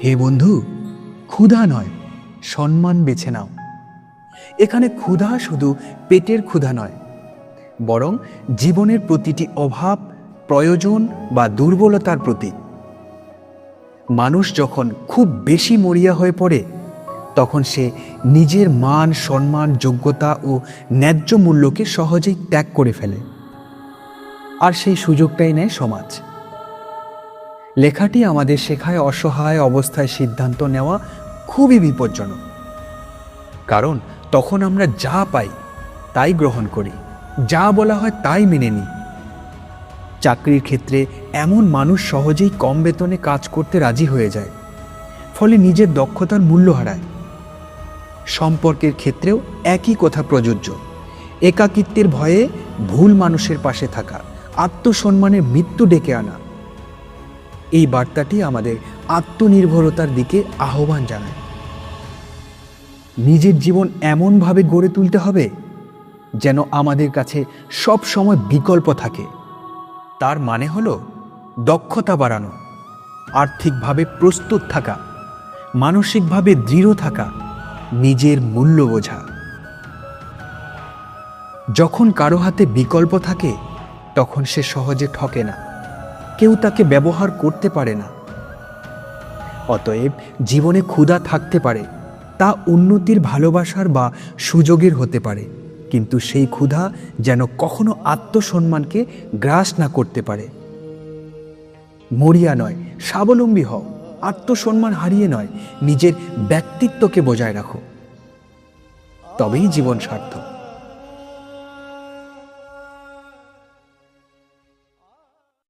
হে বন্ধু, ক্ষুধা নয়, সম্মান বেছে নাও। এখানে ক্ষুধা শুধু পেটের ক্ষুধা নয়, বরং জীবনের প্রতিটি অভাব, প্রয়োজন বা দুর্বলতার প্রতীক। মানুষ যখন খুব বেশি মরিয়া হয়ে পড়ে, তখন সে নিজের মান, সম্মান, যোগ্যতা ও ন্যায্য মূল্যকে সহজেই ত্যাগ করে ফেলে। আর সেই সুযোগটাই নেয় সমাজ। লেখাটি আমাদের শেখায় অসহায় অবস্থায় সিদ্ধান্ত নেওয়া খুবই বিপজ্জনক। কারণ তখন আমরা যা পাই তাই গ্রহণ করি, যা বলা হয় তাই মেনে নিই। চাকরির ক্ষেত্রে এমন মানুষ সহজেই কম বেতনে কাজ করতে রাজি হয়ে যায়, ফলে নিজের দক্ষতার মূল্য হারায়। সম্পর্কের ক্ষেত্রেও একই কথা প্রযোজ্য। একাকিত্বের ভয়ে ভুল মানুষের পাশে থাকা, আত্মসম্মানের মৃত্যু ডেকে আনা। এই বার্তাটি আমাদের আত্মনির্ভরতার দিকে আহ্বান জানায়। নিজের জীবন এমনভাবে গড়ে তুলতে হবে যেন আমাদের কাছে সব সময় বিকল্প থাকে। তার মানে হলো দক্ষতা বাড়ানো, আর্থিকভাবে প্রস্তুত থাকা, মানসিকভাবে দৃঢ় থাকা, নিজের মূল্য বোঝা। যখন কারো হাতে বিকল্প থাকে, তখন সে সহজে ঠকে না, কেউ তাকে ব্যবহার করতে পারে না। অতএব জীবনে ক্ষুধা থাকতে পারে, তা উন্নতির, ভালোবাসার বা সুযোগের হতে পারে, কিন্তু সেই ক্ষুধা যেন কখনো আত্মসম্মানকে গ্রাস না করতে পারে। মরিয়া নয়, স্বাবলম্বী হও। আত্মসম্মান হারিয়ে নয়, নিজের ব্যক্তিত্বকে বজায় রাখো। তবেই জীবন সার্থক।